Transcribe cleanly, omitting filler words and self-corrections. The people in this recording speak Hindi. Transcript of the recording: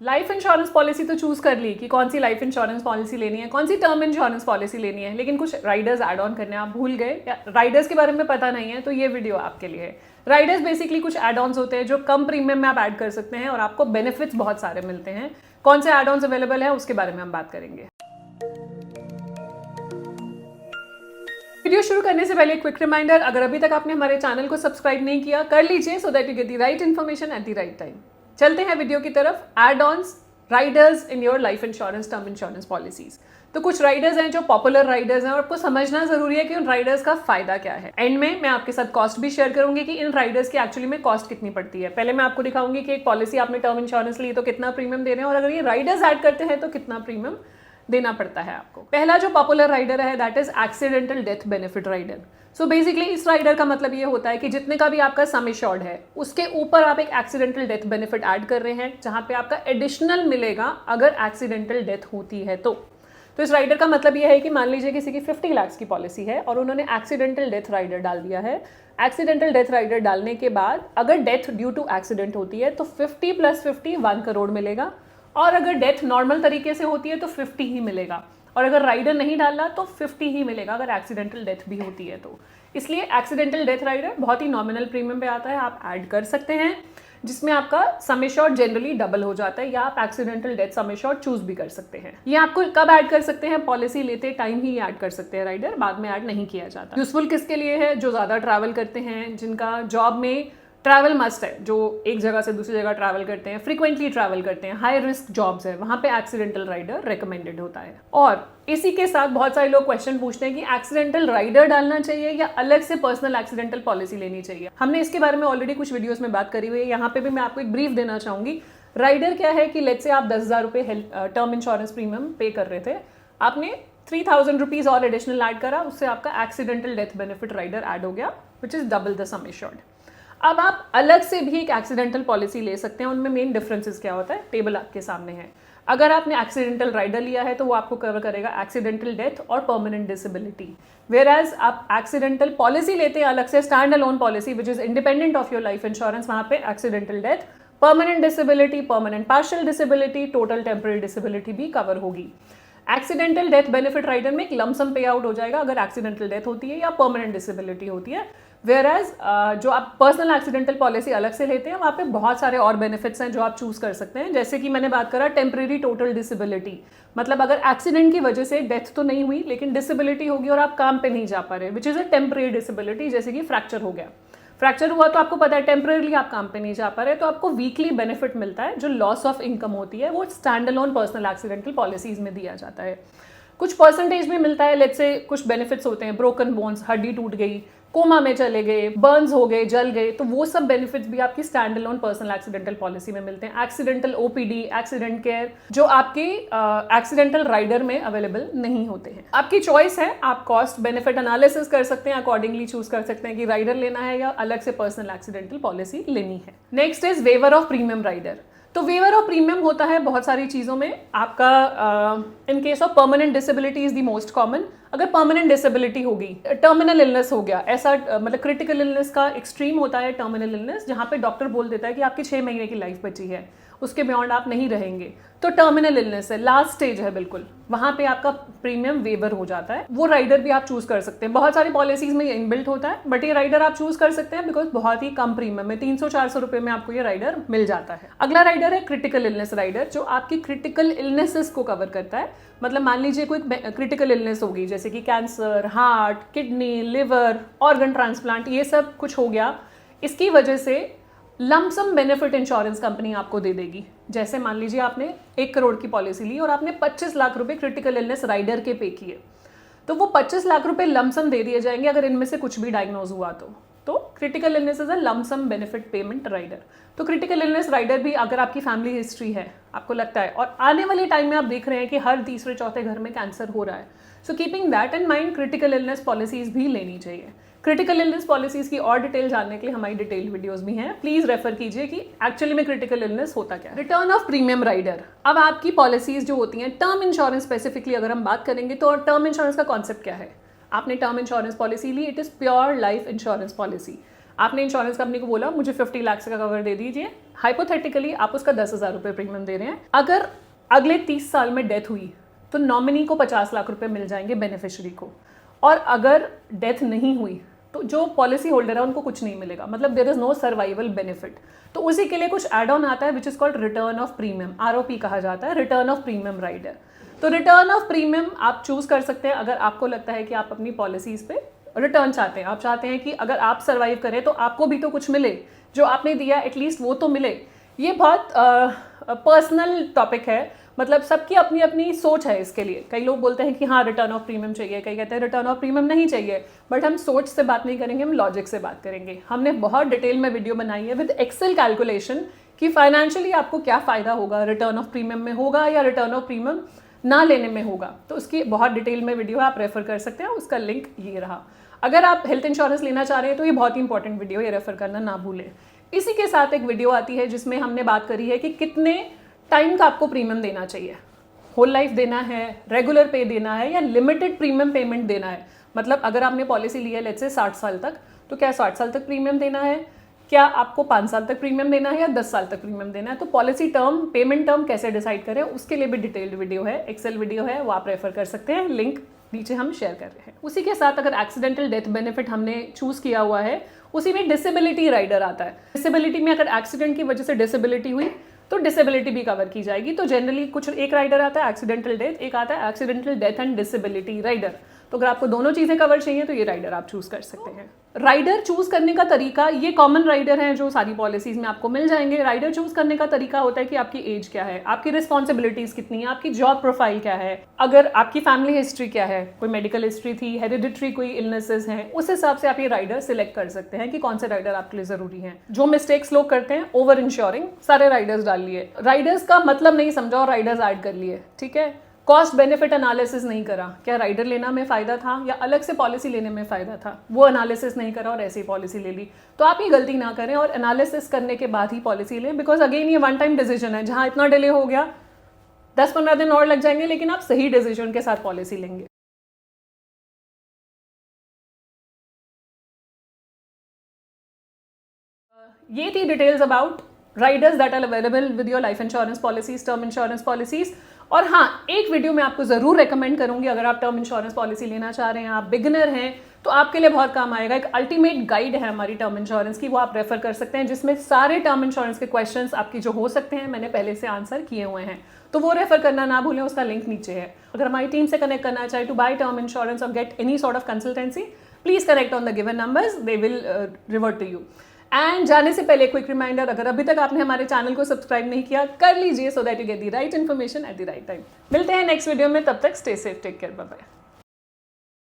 लाइफ इंश्योरेंस पॉलिसी तो चूज कर ली कि कौन सी लाइफ इंश्योरेंस पॉलिसी लेनी है, कौन सी टर्म इंश्योरेंस पॉलिसी लेनी है, लेकिन कुछ राइडर्स ऐड ऑन करने आप भूल गए या राइडर्स के बारे में पता नहीं है, तो ये वीडियो आपके लिए है। राइडर्स बेसिकली कुछ एड ऑन्स होते हैं जो कम प्रीमियम में आप ऐड कर सकते हैं और आपको बेनिफिट्स बहुत सारे मिलते हैं। कौन से एड ऑन्स अवेलेबल है उसके बारे में हम बात करेंगे। वीडियो शुरू करने से पहले क्विक रिमाइंडर, अगर अभी तक आपने हमारे चैनल को सब्सक्राइब नहीं किया कर लीजिए so that you get the right information at the right time. चलते हैं वीडियो की तरफ। Add ons riders in your life insurance term insurance policies. तो कुछ राइडर्स हैं जो पॉपुलर राइडर्स हैं और आपको समझना जरूरी है कि उन राइडर्स का फायदा क्या है। एंड में मैं आपके साथ कॉस्ट भी शेयर करूंगी कि इन राइडर्स की एक्चुअली में कॉस्ट कितनी पड़ती है। पहले मैं आपको दिखाऊंगी कि एक पॉलिसी आपने टर्म इंश्योरेंस ली तो कितना प्रीमियम दे रहे हैं और अगर ये राइडर्स ऐड करते हैं तो कितना प्रीमियम देना पड़ता है आपको। पहला जो पॉपुलर राइडर है that is accidental death benefit rider. So basically इस राइडर का मतलब ये होता है कि जितने का भी आपका सम एश्योर्ड है उसके ऊपर आप एक एक्सीडेंटल डेथ बेनिफिट ऐड कर रहे हैं, जहां पे आपका एडिशनल मिलेगा अगर एक्सीडेंटल डेथ होती है तो इस राइडर का मतलब ये है कि मान लीजिए किसी की 50 लाख की पॉलिसी है और उन्होंने एक्सीडेंटल डेथ राइडर डाल दिया है। एक्सीडेंटल डेथ राइडर डालने के बाद अगर डेथ ड्यू टू एक्सीडेंट होती है तो 50 + 50 1 करोड़ मिलेगा और अगर डेथ नॉर्मल तरीके से होती है तो 50 ही मिलेगा और अगर राइडर नहीं डाला तो 50 ही मिलेगा अगर एक्सीडेंटल डेथ भी होती है तो। इसलिए एक्सीडेंटल डेथ राइडर बहुत ही नॉमिनल प्रीमियम पे आता है, आप ऐड कर सकते हैं, जिसमें आपका सम एश्योर्ड जनरली डबल हो जाता है या आप accidental death sum assured choose भी कर सकते हैं। ये आपको कब ऐड कर सकते हैं, पॉलिसी लेते टाइम ही ऐड कर सकते हैं राइडर, बाद में ऐड नहीं किया जाता। यूजफुल किसके लिए है, जो ज्यादा ट्रैवल करते हैं, जिनका जॉब में ट्रैवल मस्ट है, जो एक जगह से दूसरी जगह ट्रैवल करते हैं, फ्रीक्वेंटली ट्रैवल करते हैं, हाई रिस्क जॉब्स है, वहां पे एक्सीडेंटल राइडर रिकमेंडेड होता है। और इसी के साथ बहुत सारे लोग क्वेश्चन पूछते हैं कि एक्सीडेंटल राइडर डालना चाहिए या अलग से पर्सनल एक्सीडेंटल पॉलिसी लेनी चाहिए। हमने इसके बारे में ऑलरेडी कुछ वीडियोस में बात करी हुई है, यहाँ पे भी मैं आपको एक ब्रीफ देना चाहूंगी। राइडर क्या है कि लेट्स से आप 10,000 रुपये टर्म इंश्योरेंस प्रीमियम पे कर रहे थे, आपने 3,000 रुपीज और एडिशनल ऐड करा, उससे आपका accidental death benefit rider add हो गया which is double the sum assured. अब आप अलग से भी एक एक्सीडेंटल पॉलिसी ले सकते हैं। उनमें मेन डिफरेंसेस क्या होता है टेबल आपके सामने है। अगर आपने एक्सीडेंटल राइडर लिया है तो वो आपको कवर करेगा एक्सीडेंटल डेथ और परमानेंट डिसेबिलिटी, वेयर एज आप एक्सीडेंटल पॉलिसी लेते हैं अलग से stand alone policy which is independent of your life insurance, वहां पे accidental death, permanent disability, permanent partial disability, total temporary disability भी कवर होगी। एक्सीडेंटल डेथ बेनिफिट राइडर में एक लमसम पे आउट हो जाएगा अगर एक्सीडेंटल डेथ होती है या परमानेंट डिसेबिलिटी होती है, वेयर एज जो आप पर्सनल एक्सीडेंटल पॉलिसी अलग से लेते हैं वहाँ पे बहुत सारे और बेनिफिट्स हैं जो आप चूज कर सकते हैं। जैसे कि मैंने बात करा टेम्परेरी टोटल डिसेबिलिटी, मतलब अगर एक्सीडेंट की वजह से डेथ तो नहीं हुई लेकिन डिसेबिलिटी होगी और आप काम पे नहीं जा पा रहे, which is a temporary disability. जैसे कि फ्रैक्चर हो गया, फ्रैक्चर हुआ तो आपको पता है टेम्परेरी आप काम पे नहीं जा पा रहे, तो आपको वीकली बेनिफिट मिलता है जो लॉस ऑफ इनकम होती है वो stand alone personal accidental policies में दिया जाता है। कुछ परसेंटेज भी मिलता है, लेट्स से कुछ बेनिफिट्स होते हैं, ब्रोकन बोन्स, हड्डी टूट गई, कोमा में चले गए, बर्न्स हो गए, जल गए, तो वो सब बेनिफिट्स भी आपकी stand alone personal accidental policy में मिलते हैं। एक्सीडेंटल ओपीडी, एक्सीडेंट केयर जो आपके एक्सीडेंटल राइडर में अवेलेबल नहीं होते हैं। आपकी चॉइस है, आप कॉस्ट बेनिफिट एनालिसिस कर सकते हैं, अकॉर्डिंगली चूज कर सकते हैं कि राइडर लेना है या अलग से पर्सनल एक्सीडेंटल पॉलिसी लेनी है। Next is waiver of premium rider. तो वेवर ऑफ प्रीमियम होता है बहुत सारी चीज़ों में। आपका in case of permanent disability is the most common. अगर परमानेंट डिसेबिलिटी होगी, टर्मिनल इलनेस हो गया, ऐसा मतलब क्रिटिकल इलनेस का एक्सट्रीम होता है टर्मिनल इलनेस, जहाँ पे डॉक्टर बोल देता है कि आपकी 6 महीने की लाइफ बची है, उसके बियॉन्ड आप नहीं रहेंगे, तो टर्मिनल इलनेस है, लास्ट स्टेज है बिल्कुल, वहां पे आपका प्रीमियम वेवर हो जाता है। वो राइडर भी आप चूज कर सकते हैं। बहुत सारी पॉलिसीज में ये इनबिल्ट होता है, बट ये राइडर आप चूज कर सकते हैं बिकॉज बहुत ही कम प्रीमियम में 300-400 रुपए में आपको ये राइडर मिल जाता है। अगला राइडर है क्रिटिकल इलनेस राइडर, जो आपकी क्रिटिकल इलनेसेस को कवर करता है। मतलब मान लीजिए कोई क्रिटिकल इलनेस होगी जैसे कि cancer, heart, kidney, liver, organ transplant, ये सब कुछ हो गया, इसकी वजह से लमसम बेनिफिट इंश्योरेंस कंपनी आपको दे देगी। जैसे मान लीजिए आपने 1 करोड़ की पॉलिसी ली और आपने 25 लाख रुपए क्रिटिकल इलनेस राइडर के पे किए, तो वो 25 लाख रुपए लमसम दे दिए जाएंगे अगर इनमें से कुछ भी डायग्नोज हुआ तो critical illness is a lump sum benefit payment rider. तो क्रिटिकल इलनेस राइडर भी अगर आपकी फैमिली हिस्ट्री है, आपको लगता है और आने वाले टाइम में आप देख रहे हैं कि हर तीसरे चौथे घर में कैंसर हो रहा है, so keeping that in mind critical illness policies भी लेनी चाहिए। क्रिटिकल इलनेस पॉलिसीज की और डिटेल जानने के लिए हमारी डिटेल वीडियोस भी हैं, प्लीज रेफर कीजिए कि एक्चुअली में क्रिटिकल इलनेस होता क्या है। Return of premium rider. अब आपकी पॉलिसीज जो होती हैं, टर्म इंश्योरेंस स्पेसिफिकली अगर हम बात करेंगे तो टर्म इंश्योरेंस का कॉन्सेप्ट क्या है। आपने टर्म इंश्योरेंस पॉलिसी ली, it is pure life insurance policy. आपने इंश्योरेंस कंपनी को बोला मुझे 50 लाख का कवर दे दीजिए, हाइपोथेटिकली आप उसका 10,000 रुपये प्रीमियम दे रहे हैं, अगर अगले 30 साल में डेथ हुई तो नॉमिनी को 50 लाख रुपए मिल जाएंगे बेनिफिशियरी को, और अगर डेथ नहीं हुई तो जो पॉलिसी होल्डर है उनको कुछ नहीं मिलेगा, मतलब there is no survival benefit. तो उसी के लिए कुछ एड ऑन आता है which is called return of premium, ROP कहा जाता है, रिटर्न ऑफ प्रीमियम राइडर। तो रिटर्न ऑफ प्रीमियम आप चूज कर सकते हैं अगर आपको लगता है कि आप अपनी पॉलिसीज पे रिटर्न चाहते हैं, आप चाहते हैं कि अगर आप सर्वाइव करें तो आपको भी तो कुछ मिले, जो आपने दिया एटलीस्ट वो तो मिले। ये बहुत पर्सनल टॉपिक है, मतलब सबकी अपनी अपनी सोच है इसके लिए। कई लोग बोलते हैं कि हाँ रिटर्न ऑफ प्रीमियम चाहिए, कई कहते हैं रिटर्न ऑफ प्रीमियम नहीं चाहिए। बट हम सोच से बात नहीं करेंगे, हम लॉजिक से बात करेंगे। हमने बहुत डिटेल में वीडियो बनाई है विद एक्सेल कैलकुलेशन कि फाइनेंशियली आपको क्या फ़ायदा होगा, रिटर्न ऑफ प्रीमियम में होगा या रिटर्न ऑफ प्रीमियम ना लेने में होगा। तो उसकी बहुत डिटेल में वीडियो आप रेफर कर सकते हैं, उसका लिंक ये रहा। अगर आप हेल्थ इंश्योरेंस लेना चाह रहे हैं तो ये बहुत ही इंपॉर्टेंट वीडियो, ये रेफर करना ना भूलें। इसी के साथ एक वीडियो आती है जिसमें हमने बात करी है कि कितने टाइम का आपको प्रीमियम देना चाहिए, होल लाइफ देना है, रेगुलर पे देना है या लिमिटेड प्रीमियम पेमेंट देना है। मतलब अगर आपने पॉलिसी ली है लेट्स से 60 साल तक, तो क्या 60 साल तक प्रीमियम देना है, क्या आपको 5 साल तक प्रीमियम देना है या 10 साल तक प्रीमियम देना है। तो पॉलिसी टर्म, पेमेंट टर्म कैसे डिसाइड करें उसके लिए भी डिटेल्ड वीडियो है, एक्सेल वीडियो है, वो आप रेफर कर सकते हैं, लिंक नीचे हम शेयर कर रहे हैं। उसी के साथ अगर एक्सीडेंटल डेथ बेनिफिट हमने चूज किया हुआ है, उसी में डिसेबिलिटी राइडर आता है। डिसेबिलिटी में अगर एक्सीडेंट की वजह से डिसेबिलिटी हुई तो डिसेबिलिटी भी कवर की जाएगी। तो जनरली कुछ एक राइडर आता है एक्सीडेंटल डेथ, एक आता है accidental death and disability rider. तो अगर आपको दोनों चीजें कवर चाहिए तो ये राइडर आप चूज कर सकते हैं। राइडर चूज करने का तरीका, ये कॉमन राइडर हैं जो सारी पॉलिसीज में आपको मिल जाएंगे। राइडर चूज करने का तरीका होता है कि आपकी एज क्या है, आपकी रिस्पॉन्सिबिलिटीज कितनी है, आपकी जॉब प्रोफाइल क्या है, अगर आपकी फैमिली हिस्ट्री क्या है, कोई मेडिकल हिस्ट्री थी, हेरिडिटरी कोई इलनेसेस हैं, उस हिसाब से आप ये राइडर सिलेक्ट कर सकते हैं कि कौन से राइडर आपके लिए जरूरी हैं। जो मिस्टेक्स लोग करते हैं, ओवर इंश्योरिंग, सारे राइडर्स डाल लिए, राइडर्स का मतलब नहीं समझा और राइडर्स ऐड कर लिए, ठीक है। कॉस्ट बेनिफिट एनालिसिस नहीं करा, क्या राइडर लेना में फ़ायदा था या अलग से पॉलिसी लेने में फ़ायदा था, वो एनालिसिस नहीं करा और ऐसी पॉलिसी ले ली। तो आप ये गलती ना करें और एनालिसिस करने के बाद ही पॉलिसी लें, बिकॉज अगेन ये वन टाइम डिसीजन है। जहाँ इतना डिले हो गया, 10-15 दिन और लग जाएंगे, लेकिन आप सही डिसीजन के साथ पॉलिसी लेंगे। ये थी details about riders that are available with your life insurance policies, term insurance policies. और हाँ, एक वीडियो मैं आपको जरूर रेकमेंड करूंगी अगर आप टर्म इंश्योरेंस पॉलिसी लेना चाह रहे हैं, आप बिगिनर हैं, तो आपके लिए बहुत काम आएगा। एक अल्टीमेट गाइड है हमारी टर्म इंश्योरेंस की, वो आप रेफर कर सकते हैं, जिसमें सारे टर्म इंश्योरेंस के क्वेश्चंस आपकी जो हो सकते हैं मैंने पहले से आंसर किए हुए हैं। तो वो रेफर करना ना भूलें, उसका लिंक नीचे है। अगर हमारी टीम से कनेक्ट करना चाहे टू बाय टर्म इंश्योरेंस और get any sort of consultancy, please connect on the given numbers, they will revert to you. And जाने से पहले क्विक रिमाइंडर, अगर अभी तक आपने हमारे चैनल को सब्सक्राइब नहीं किया, कर लीजिए so that you get the right information at the right time. मिलते हैं नेक्स्ट वीडियो में, तब तक stay safe, take care, bye bye.